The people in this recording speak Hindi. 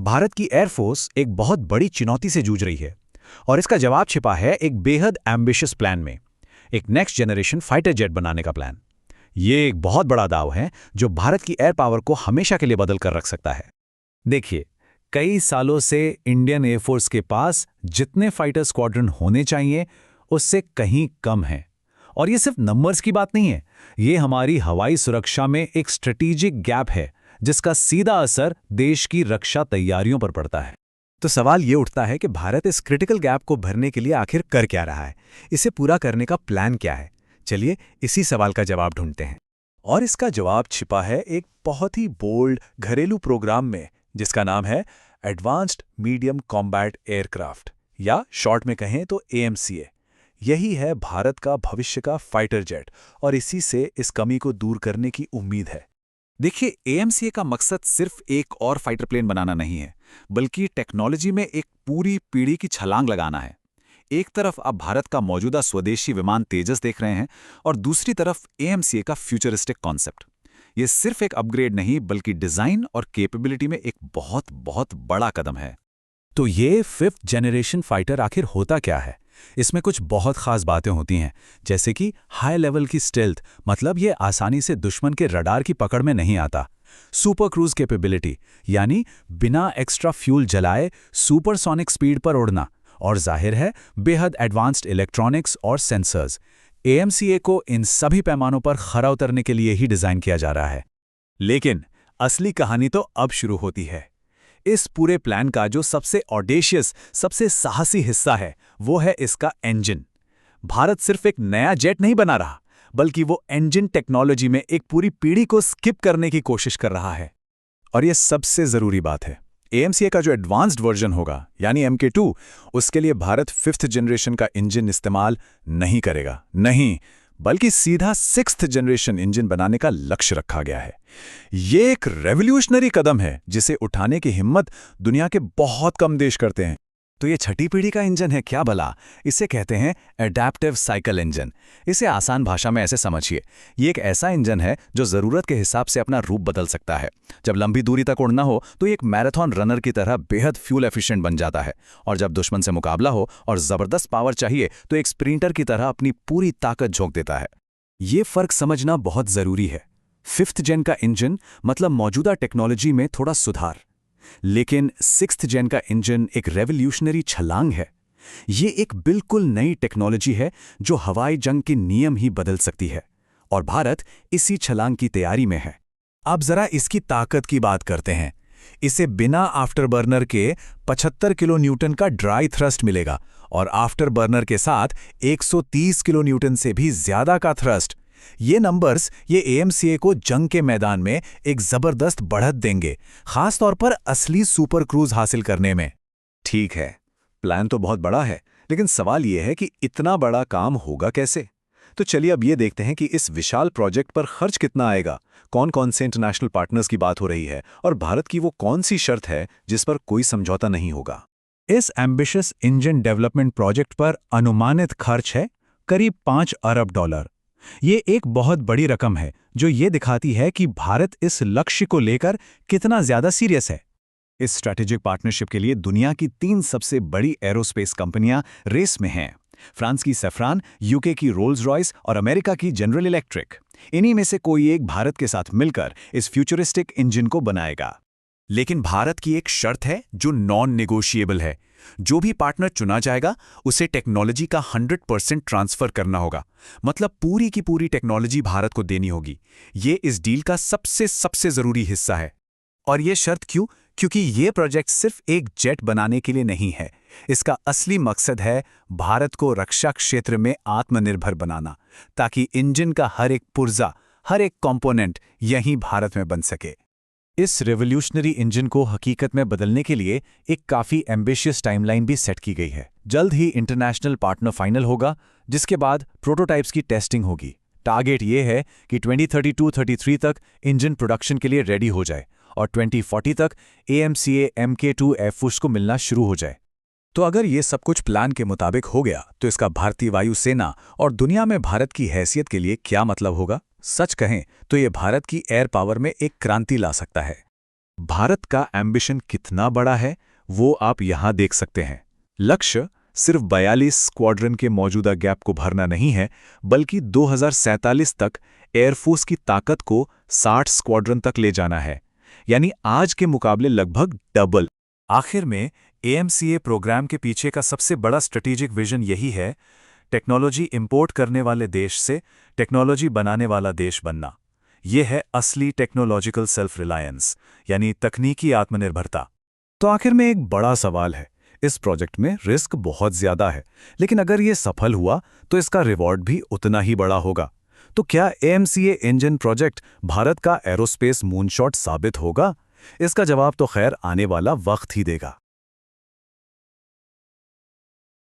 भारत की एयरफोर्स एक बहुत बड़ी चुनौती से जूझ रही है और इसका जवाब छिपा है एक बेहद एम्बिशियस प्लान में, एक नेक्स्ट जनरेशन फाइटर जेट बनाने का प्लान। ये एक बहुत बड़ा दाव है जो भारत की एयर पावर को हमेशा के लिए बदल कर रख सकता है। देखिए, कई सालों से इंडियन एयरफोर्स के पास जितने फाइटर स्क्वाड्रन होने चाहिए उससे कहीं कम है। और ये सिर्फ नंबर्स की बात नहीं है, ये हमारी हवाई सुरक्षा में एक स्ट्रेटेजिक गैप है जिसका सीधा असर देश की रक्षा तैयारियों पर पड़ता है। तो सवाल ये उठता है कि भारत इस क्रिटिकल गैप को भरने के लिए आखिर कर क्या रहा है, इसे पूरा करने का प्लान क्या है। चलिए इसी सवाल का जवाब ढूंढते हैं। और इसका जवाब छिपा है एक बहुत ही बोल्ड घरेलू प्रोग्राम में जिसका नाम है एडवांस्ड मीडियम कॉम्बैट एयरक्राफ्ट, या शॉर्ट में कहें तो AMCA। यही है भारत का भविष्य का फाइटर जेट और इसी से इस कमी को दूर करने की उम्मीद है। देखिए, AMCA का मकसद सिर्फ एक और फाइटर प्लेन बनाना नहीं है, बल्कि टेक्नोलॉजी में एक पूरी पीढ़ी की छलांग लगाना है। एक तरफ आप भारत का मौजूदा स्वदेशी विमान तेजस देख रहे हैं और दूसरी तरफ AMCA का फ्यूचरिस्टिक कॉन्सेप्ट। ये सिर्फ एक अपग्रेड नहीं बल्कि डिजाइन और कैपेबिलिटी में एक बहुत बहुत बड़ा कदम है। तो ये 5th जनरेशन फाइटर आखिर होता क्या है? इसमें कुछ बहुत खास बातें होती हैं, जैसे कि हाई लेवल की स्टेल्थ, मतलब ये आसानी से दुश्मन के रडार की पकड़ में नहीं आता। सुपर क्रूज कैपेबिलिटी, यानी बिना एक्स्ट्रा फ्यूल जलाए सुपरसोनिक स्पीड पर उड़ना। और जाहिर है बेहद एडवांस्ड इलेक्ट्रॉनिक्स और सेंसर्स। AMCA को इन सभी पैमानों पर खरा उतरने के लिए ही डिजाइन किया जा रहा है। लेकिन असली कहानी तो अब शुरू होती है। इस पूरे प्लान का जो सबसे ऑडेशियस, सबसे साहसी हिस्सा है वो है इसका इंजन। भारत सिर्फ एक नया जेट नहीं बना रहा, बल्कि वो इंजन टेक्नोलॉजी में एक पूरी पीढ़ी को स्किप करने की कोशिश कर रहा है। और ये सबसे जरूरी बात है, AMCA का जो एडवांस्ड वर्जन होगा यानी MK2, उसके लिए भारत 5th जनरेशन का इंजन इस्तेमाल नहीं करेगा, नहीं, बल्कि सीधा 6th जनरेशन इंजन बनाने का लक्ष्य रखा गया है। ये एक रेवोल्यूशनरी कदम है जिसे उठाने की हिम्मत दुनिया के बहुत कम देश करते हैं। तो ये 6ठी पीढ़ी का इंजन है क्या भला? इसे कहते हैं एडैप्टिव साइकिल इंजन। इसे आसान भाषा में ऐसे समझिए, ये एक ऐसा इंजन है जो ज़रूरत के हिसाब से अपना रूप बदल सकता है। जब लंबी दूरी तक उड़ना हो तो ये एक मैराथन रनर की तरह बेहद फ्यूल एफिशिएंट बन जाता है, और जब दुश्मन से मुकाबला हो और ज़बरदस्त पावर चाहिए तो एक स्प्रिंटर की तरह अपनी पूरी ताकत झोंक देता है। ये फ़र्क समझना बहुत ज़रूरी है। 5th जेन का इंजन मतलब मौजूदा टेक्नोलॉजी में थोड़ा सुधार, लेकिन 6th जेन का इंजन एक रेवोल्यूशनरी छलांग है। ये एक बिल्कुल नई टेक्नोलॉजी है जो हवाई जंग के नियम ही बदल सकती है, और भारत इसी छलांग की तैयारी में है। अब जरा इसकी ताकत की बात करते हैं। इसे बिना आफ्टर बर्नर के 75 किलो न्यूटन का ड्राई थ्रस्ट मिलेगा और आफ्टर बर्नर के साथ 130 किलो न्यूटन से भी ज्यादा का थ्रस्ट। ये नंबर्स ये AMCA को जंग के मैदान में एक जबरदस्त बढ़त देंगे, खास तौर पर असली सुपर क्रूज हासिल करने में। ठीक है, प्लान तो बहुत बड़ा है, लेकिन सवाल यह है कि इतना बड़ा काम होगा कैसे? तो चलिए अब ये देखते हैं कि इस विशाल प्रोजेक्ट पर खर्च कितना आएगा, कौन कौन से इंटरनेशनल पार्टनर्स की बात हो रही है और भारत की वो कौन सी शर्त है जिस पर कोई समझौता नहीं होगा। इस एम्बिशियस इंजन डेवलपमेंट प्रोजेक्ट पर अनुमानित खर्च है करीब $5 अरब। ये एक बहुत बड़ी रकम है जो ये दिखाती है कि भारत इस लक्ष्य को लेकर कितना ज्यादा सीरियस है। इस स्ट्रैटेजिक पार्टनरशिप के लिए दुनिया की 3 सबसे बड़ी एरोस्पेस कंपनियां रेस में हैं। फ्रांस की सैफ्रान, यूके की रोल्स रॉयस और अमेरिका की जनरल इलेक्ट्रिक। इन्हीं में से कोई एक भारत के साथ मिलकर इस फ्यूचरिस्टिक इंजन को बनाएगा। लेकिन भारत की एक शर्त है जो नॉन नेगोशिएबल है। जो भी पार्टनर चुना जाएगा उसे टेक्नोलॉजी का 100% ट्रांसफर करना होगा, मतलब पूरी की पूरी टेक्नोलॉजी भारत को देनी होगी। ये इस डील का सबसे जरूरी हिस्सा है। और ये शर्त क्यों? क्योंकि ये प्रोजेक्ट सिर्फ एक जेट बनाने के लिए नहीं है। इसका असली मकसद है भारत को रक्षा क्षेत्र में आत्मनिर्भर बनाना, ताकि इंजन का हर एक पुर्जा, हर एक कंपोनेंट यहीं भारत में बन सके। इस रेवोल्यूशनरी इंजन को हकीकत में बदलने के लिए एक काफ़ी एम्बिशियस टाइमलाइन भी सेट की गई है। जल्द ही इंटरनेशनल पार्टनर फाइनल होगा, जिसके बाद प्रोटोटाइप्स की टेस्टिंग होगी। टारगेट ये है कि 2032-33 तक इंजन प्रोडक्शन के लिए रेडी हो जाए और 2040 तक AMCA MK2 एयरफोर्स को मिलना शुरू हो जाए। तो अगर ये सब कुछ प्लान के मुताबिक हो गया तो इसका भारतीय वायुसेना और दुनिया में भारत की हैसियत के लिए क्या मतलब होगा? सच कहें तो ये भारत की एयर पावर में एक क्रांति ला सकता है। भारत का एम्बिशन कितना बड़ा है वो आप यहां देख सकते हैं। लक्ष्य सिर्फ 42 स्क्वाड्रन के मौजूदा गैप को भरना नहीं है, बल्कि 2047 तक एयरफोर्स की ताकत को 60 स्क्वाड्रन तक ले जाना है, यानी आज के मुकाबले लगभग डबल। आखिर में एएमसीए प्रोग्राम के पीछे का सबसे बड़ा स्ट्रेटेजिक विजन यही है, टेक्नोलॉजी इंपोर्ट करने वाले देश से टेक्नोलॉजी बनाने वाला देश बनना। यह है असली टेक्नोलॉजिकल सेल्फ रिलायंस, यानी तकनीकी आत्मनिर्भरता। तो आखिर में एक बड़ा सवाल है, इस प्रोजेक्ट में रिस्क बहुत ज्यादा है, लेकिन अगर ये सफल हुआ तो इसका रिवॉर्ड भी उतना ही बड़ा होगा। तो क्या एएमसीए इंजन प्रोजेक्ट भारत का एरोस्पेस मूनशॉट साबित होगा? इसका जवाब तो खैर आने वाला वक्त ही देगा।